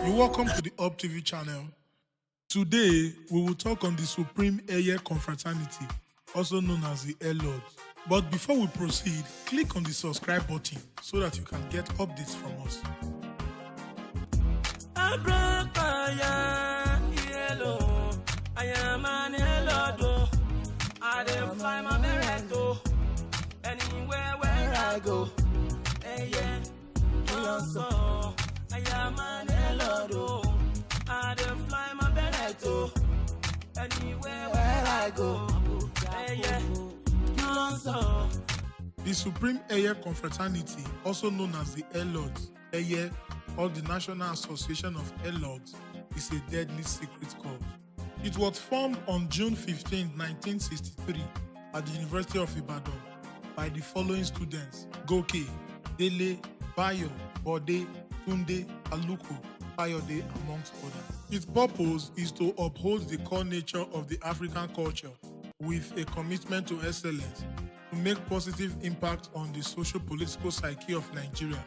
You're welcome to the Up TV channel. Today, we will talk on the Supreme Air Confraternity, also known as the airlords. But before we proceed, click on the subscribe button so that you can get updates from us. I am an airlord. I don't fly my Beretta anywhere where I go. Hey, yeah, also, I am an airlord. I don't fly my Beretta anywhere where I go. Hey, yeah, also. The Supreme Air Confraternity, also known as the airlords, Air, or the National Association of Airlords, is a deadly secret cult. It was formed on June 15, 1963 at the University of Ibadan by the following students: Goke, Dele, Bayo, Bode, Tunde, Aluko, Payode, amongst others. Its purpose is to uphold the core nature of the African culture with a commitment to excellence, to make positive impact on the socio-political psyche of Nigeria,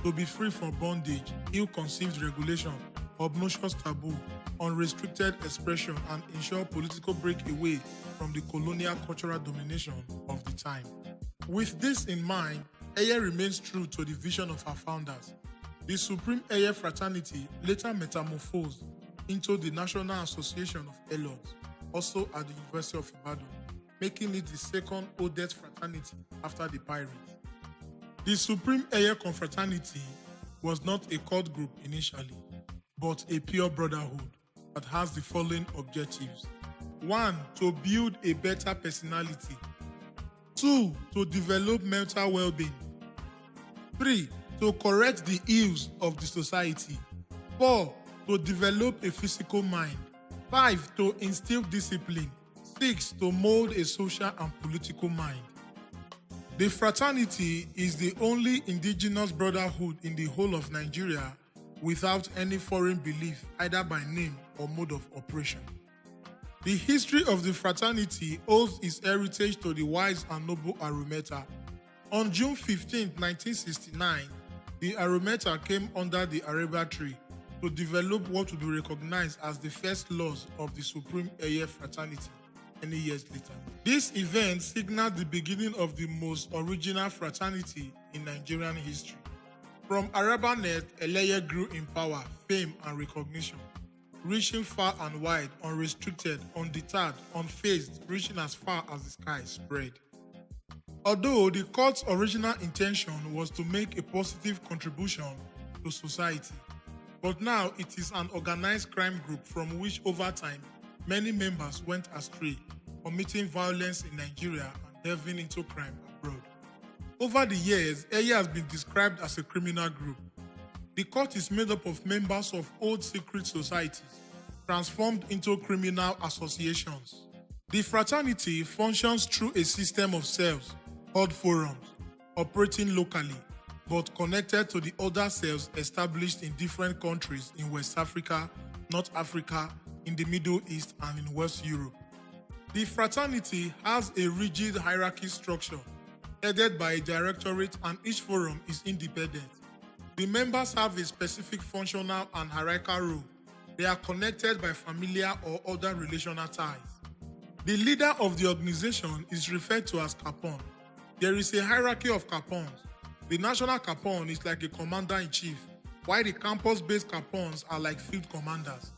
to be free from bondage, ill-conceived regulation, obnoxious taboo, unrestricted expression, and ensure political breakaway from the colonial cultural domination of the time. With this in mind, Air remains true to the vision of our founders. The Supreme Air Fraternity later metamorphosed into the National Association of Airlords, also at the University of Ibadan, making it the second oldest fraternity after the Pirates. The Supreme Air Confraternity was not a cult group initially, but a pure brotherhood that has the following objectives. 1. To build a better personality. 2. To develop mental well-being. 3. To correct the ills of the society. 4. To develop a physical mind. 5. To instill discipline. 6. To mold a social and political mind. The fraternity is the only indigenous brotherhood in the whole of Nigeria without any foreign belief, either by name or mode of operation. The history of the fraternity owes its heritage to the wise and noble Arometa. On June 15, 1969, the Arometa came under the Araba tree to develop what would be recognized as the first laws of the Supreme Air Fraternity many years later. This event signaled the beginning of the most original fraternity in Nigerian history. From Arabanet, Eleye grew in power, fame, and recognition, reaching far and wide, unrestricted, undeterred, unfazed, reaching as far as the sky spread. Although the cult's original intention was to make a positive contribution to society, but now it is an organized crime group from which over time many members went astray, committing violence in Nigeria and delving into crime abroad. Over the years, Air has been described as a criminal group. The cult is made up of members of old secret societies, transformed into criminal associations. The fraternity functions through a system of cells, called forums, operating locally, but connected to the other cells established in different countries in West Africa, North Africa, in the Middle East, and in West Europe. The fraternity has a rigid hierarchy structure, headed by a directorate, and each forum is independent. The members have a specific functional and hierarchical role. They are connected by familial or other relational ties. The leader of the organization is referred to as Capon. There is a hierarchy of Capons. The national Capon is like a commander-in-chief, while the campus-based Capons are like field commanders.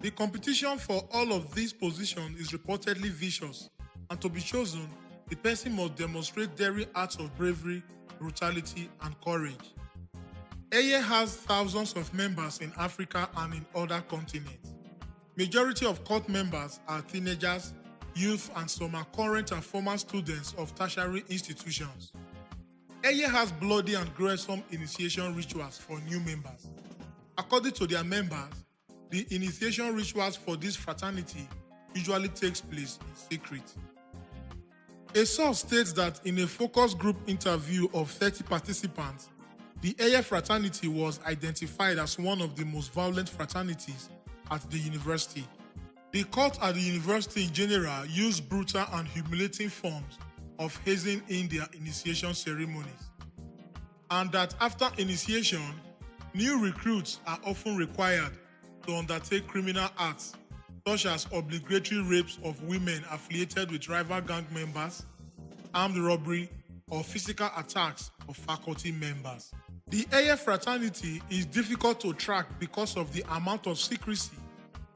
The competition for all of these positions is reportedly vicious, and to be chosen, the person must demonstrate daring acts of bravery, brutality, and courage. Air has thousands of members in Africa and in other continents. Majority of cult members are teenagers, youth, and some are current and former students of tertiary institutions. Air has bloody and gruesome initiation rituals for new members. According to their members, the initiation rituals for this fraternity usually takes place in secret. A source states that in a focus group interview of 30 participants, the Air fraternity was identified as one of the most violent fraternities at the university. The cult at the university in general used brutal and humiliating forms of hazing in their initiation ceremonies, and that after initiation, New recruits are often required to undertake criminal acts such as obligatory rapes of women affiliated with rival gang members, armed robbery, or physical attacks of faculty members. The Eye fraternity is difficult to track because of the amount of secrecy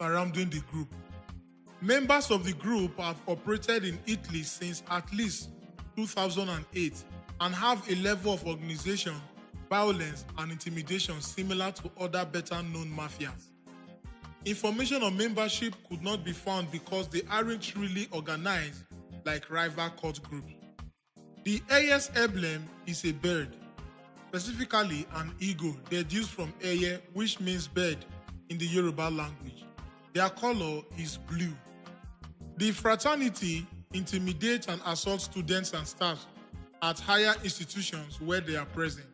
surrounding the group. Members of the group have operated in Italy since at least 2008 and have a level of organization, violence, and intimidation similar to other better-known mafias. Information on membership could not be found because they aren't really organized like rival cult groups. The Eye's emblem is a bird, specifically an eagle deduced from Eye, which means bird in the Yoruba language. Their color is blue. The fraternity intimidates and assaults students and staff at higher institutions where they are present.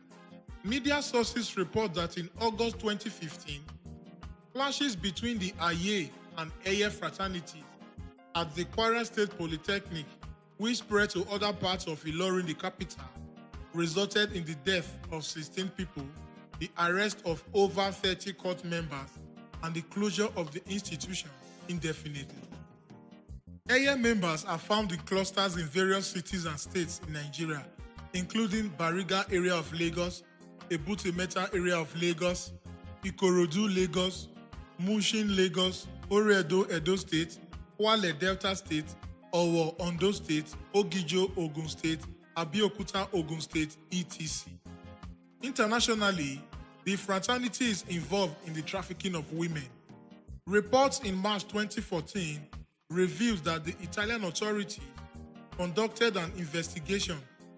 Media sources report that in August 2015, clashes between the Aye and Eye fraternities at the Kwara State Polytechnic, which spread to other parts of Ilorin, the capital, resulted in the death of 16 people, the arrest of over 30 court members, and the closure of the institution indefinitely. Eye members are found in clusters in various cities and states in Nigeria, including Bariga area of Lagos, Ebute-Metta area of Lagos, Ikorodu, Lagos, Mushin, Lagos, Oredo, Edo State, Kwale, Delta State, Owo, Ondo State, Ogijo, Ogun State, Abeokuta, Ogun State, etc. Internationally, the fraternity is involved in the trafficking of women. Reports in March 2014 revealed that the Italian authorities conducted an investigation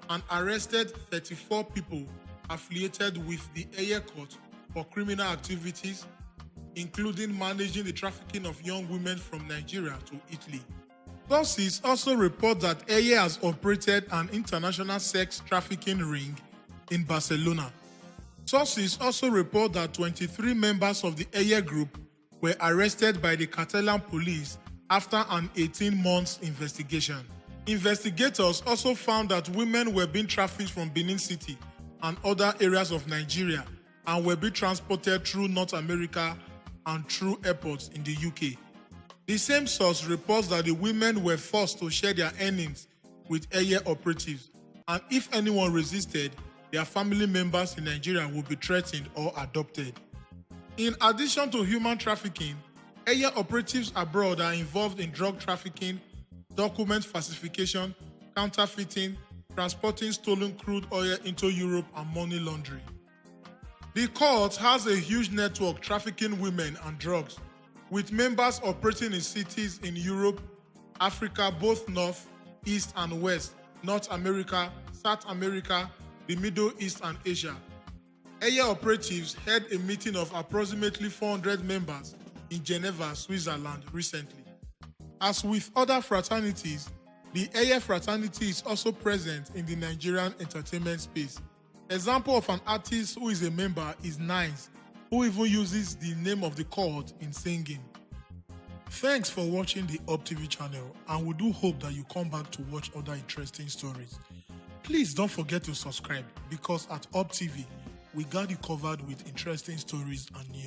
and arrested 34 people affiliated with the Eye Court for criminal activities, including managing the trafficking of young women from Nigeria to Italy. Sources also report that Eye has operated an international sex trafficking ring in Barcelona. Sources also report that 23 members of the Eye group were arrested by the Catalan police after an 18-month investigation. Investigators also found that women were being trafficked from Benin City and other areas of Nigeria and were being transported through North America and through airports in the UK. The same source reports that the women were forced to share their earnings with Eye operatives, and if anyone resisted, their family members in Nigeria would be threatened or adopted. In addition to human trafficking, Eye operatives abroad are involved in drug trafficking, document falsification, counterfeiting, transporting stolen crude oil into Europe, and money laundering. The cult has a huge network trafficking women and drugs, with members operating in cities in Europe, Africa, both North, East, and West, North America, South America, the Middle East, and Asia. Eye operatives held a meeting of approximately 400 members in Geneva, Switzerland recently. As with other fraternities, the Eye fraternity is also present in the Nigerian entertainment space. Example of an artist who is a member is Nice, who even uses the name of the cult in singing. Thanks for watching the Up TV channel, and we do hope that you come back to watch other interesting stories. Please don't forget to subscribe, because at Up TV, we got you covered with interesting stories and news.